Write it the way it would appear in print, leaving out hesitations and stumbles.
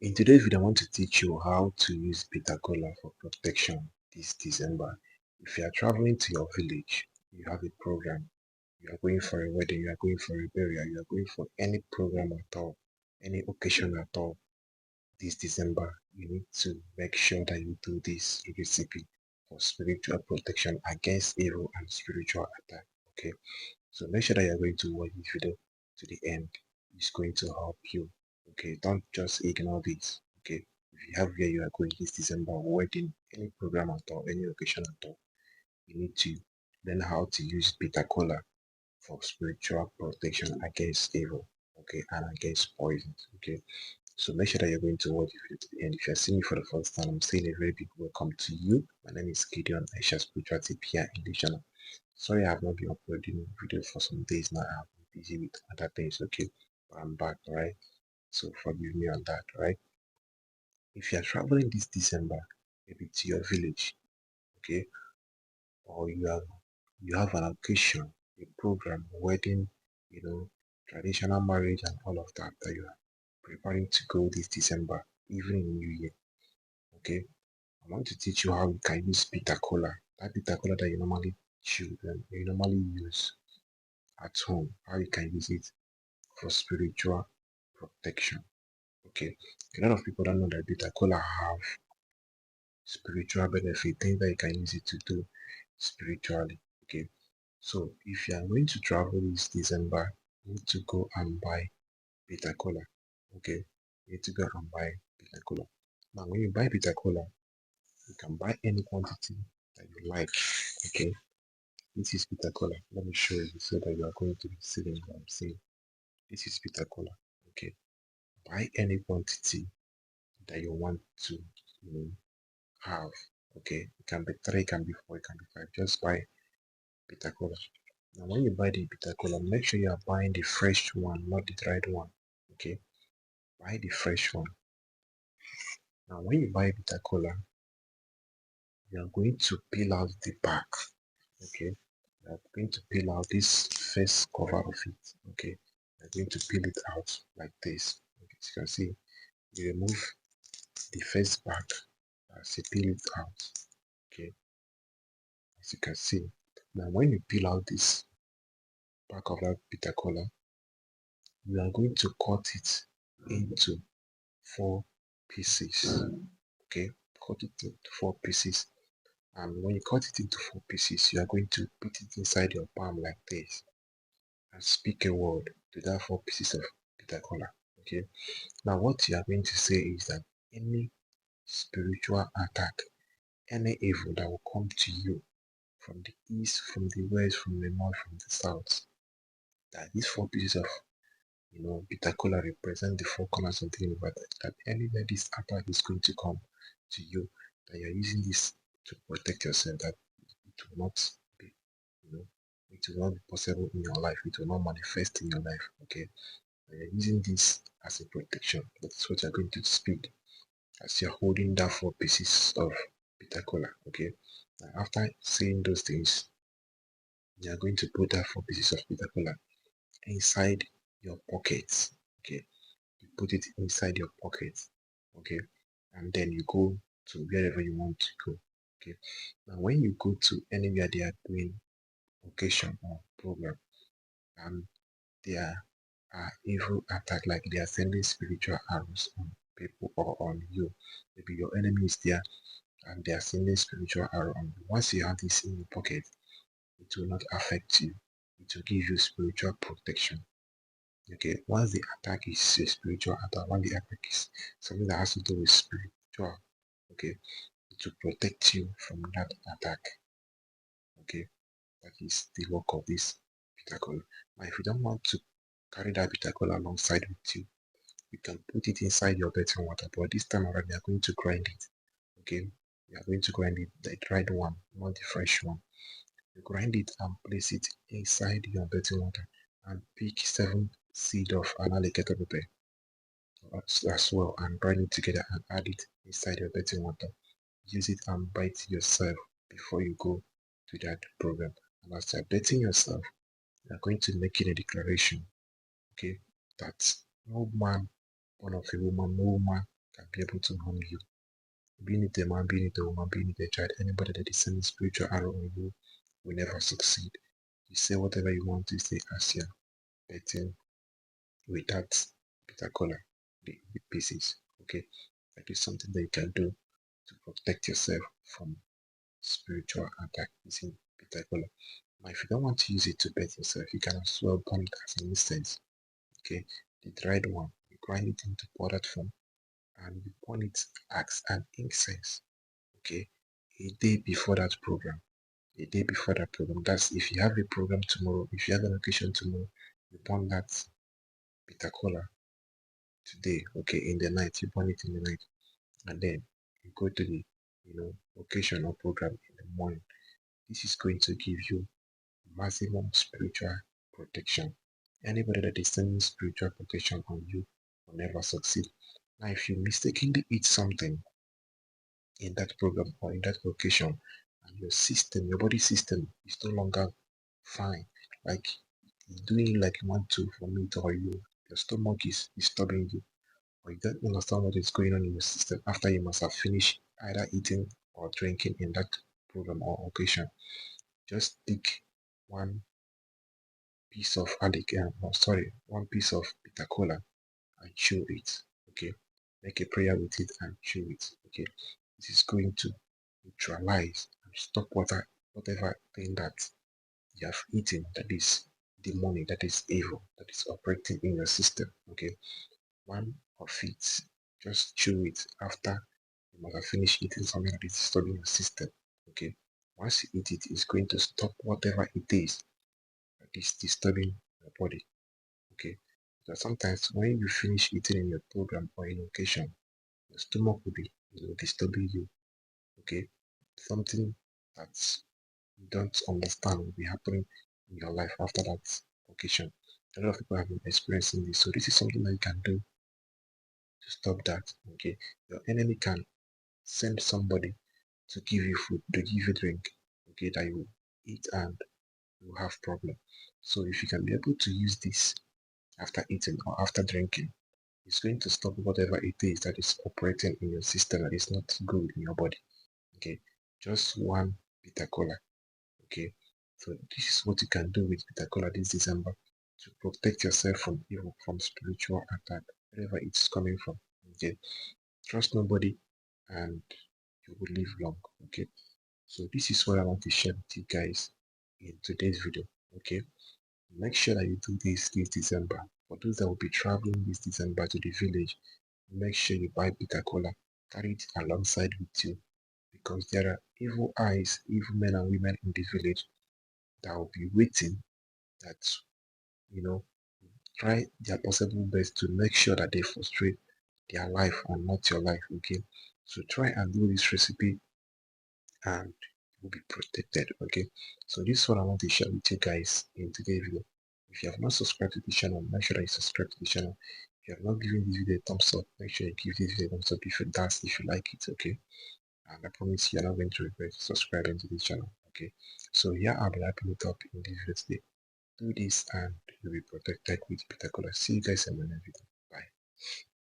In today's video, I want to teach you how to use bitter kola for protection this December. If you are traveling to your village, you have a program, you are going for a wedding, you are going for a burial, you are going for any program at all, any occasion at all this December, you need to make sure that you do this recipe for spiritual protection against evil and spiritual attack. Okay, so make sure that you're going to watch this video to the end. It's going to help you. Okay, don't just ignore this. Okay, if you have where you are going this December, wedding, any program at all, any occasion at all, you need to learn how to use bitter kola for spiritual protection against evil. Okay, and against poisons. Okay, so make sure that you're going to watch the video to the end. If you're seeing me for the first time, I'm saying a very big welcome to you. My name is Gideon Aisha Spiritual Tip here in this channel. Sorry, I have not been uploading video for some days now. I've been busy with other things, okay? But I'm back, right? So forgive me on that, right? If you are traveling this December, maybe to your village, okay, or you have an occasion, a program, wedding, traditional marriage and all of that that you are preparing to go this December, even in New Year, okay? I want to teach you how you can use bitter kola. That bitter kola that you normally chew and you normally use at home, how you can use it for spiritual protection. Okay, a lot of people don't know that bitter kola have spiritual benefit, things that you can use it to do spiritually. Okay, so if you are going to travel this December, you need to go and buy bitter kola. Okay, you need to go and buy bitter kola. Now, when you buy bitter kola, you can buy any quantity that you like. Okay, this is bitter kola. Let me show you so that you are going to be seeing what I'm saying. This is bitter kola. Okay, buy any quantity that you want to have. Okay, it can be three, it can be four, it can be five. Just buy bitter kola. Now, when you buy the bitter kola, make sure you are buying the fresh one, not the dried one. Okay, buy the fresh one. Now, when you buy bitter kola, you are going to peel out the back. Okay, you are going to peel out this first cover of it. Okay, you are going to peel it out like this. Okay, as you can see, you remove the first back as you peel it out. Okay, as you can see. Now, when you peel out this back of that bitter kola, you are going to cut it into four pieces. Okay, cut it into four pieces. And when you cut it into four pieces, you are going to put it inside your palm like this and speak a word to that four pieces of bitter kola. Okay, now what you are going to say is that any spiritual attack, any evil that will come to you from the east, from the west, from the north, from the south, that these four pieces of bitter kola represent the four corners of the universe, that anywhere this attack is going to come to you, that you're using this to protect yourself, that it will not be, you know, it will not be possible in your life, it will not manifest in your life, okay? And you're using this as a protection. That's what you're going to speak as you're holding that four pieces of bitter kola, okay? And after saying those things, you're going to put that four pieces of bitter kola inside your pockets, okay? You put it inside your pocket, okay, and then you go to wherever you want to go, okay. Now when you go to anywhere they are doing occasion or program and there are evil attack, like they are sending spiritual arrows on people or on you, maybe your enemy is there and they are sending spiritual arrow on you. Once you have this in your pocket, it will not affect you, it will give you spiritual protection. Okay, once the attack is a spiritual attack, when the attack is something that has to do with spiritual, okay, it will protect you from that attack. Okay, that is the work of this bitter kola. Now, if you don't want to carry that bitter kola alongside with you, you can put it inside your bathing water. But this time around, you are going to grind it. Okay, you are going to grind it, the dried one, not the fresh one. You grind it and place it inside your bathing water and pick 7 seeds of an alligator pepper as well and grind it together and add it inside your bathing water. Use it and bite yourself before you go to that program. And as you're bathing yourself, you're going to make it a declaration, okay, that no man born of a woman, no woman can be able to harm you. Being it a man, being it a woman, being it a child, anybody that is sending spiritual arrow on you will never succeed. You say whatever you want to say as you're betting with that bitter color, the pieces. Okay, that is something that you can do to protect yourself from spiritual attack using bitter color. Now, if you don't want to use it to bet yourself, you can as well burn it as an incense. Okay, the dried one, you grind it into powdered form and you burn it as an incense. Okay, a day before that program. A day before that program. That's if you have a program tomorrow, if you have an occasion tomorrow, you burn that bitter cola today. Okay, in the night, you burn it in the night, and then you go to the occasion or program in the morning. This is going to give you maximum spiritual protection. Anybody that is sending spiritual protection on you will never succeed. Now, if you mistakenly eat something in that program or in that location, and your system, your body system is no longer fine, like doing like you want to for meat, or your stomach is disturbing you, or you don't understand what is going on in your system after you must have finished either eating or drinking in that program or occasion. Just take one piece of one piece of bitter cola and chew it. Okay, make a prayer with it and chew it. Okay, this is going to neutralize and stop whatever thing that you have eaten that is demonic, that is evil, that is operating in your system. Okay, one of it, just chew it after you must have finished eating something that is disturbing your system. Okay, once you eat it, it's going to stop whatever it is that is disturbing your body. Okay, because sometimes when you finish eating in your program or in occasion, your stomach will be disturbing you. Okay, something that you don't understand will be happening in your life after that occasion. A lot of people have been experiencing this, so this is something that you can do to stop that. Okay, your enemy can send somebody to give you food, to give you drink, okay, that you eat and you have problem. So if you can be able to use this after eating or after drinking, it's going to stop whatever it is that is operating in your system that is not good in your body. Okay, just one bitter cola. Okay, so this is what you can do with bitter cola this December to protect yourself from evil, from spiritual attack, wherever it's coming from. Okay, trust nobody and you will live long. Okay, so this is what I want to share with you guys in today's video. Okay, make sure that you do this December. For those that will be traveling this December to the village, make sure you buy bitter cola, carry it alongside with you, because there are evil eyes, evil men and women in the village that will be waiting, that you know try their possible best to make sure that they frustrate their life and not your life. Okay, so try and do this recipe and you will be protected. Okay, so this is what I want to share with you guys in today's video. If you have not subscribed to the channel, make sure that you subscribe to the channel. If you have not given this video a thumbs up, make sure you give this video a thumbs up if it does, if you like it. Okay, and I promise you're not going to regret subscribing to this channel. Okay, so yeah, I'll be wrapping it up in this video today. Do this and you'll be protected with particular. See you guys in my next video. Bye.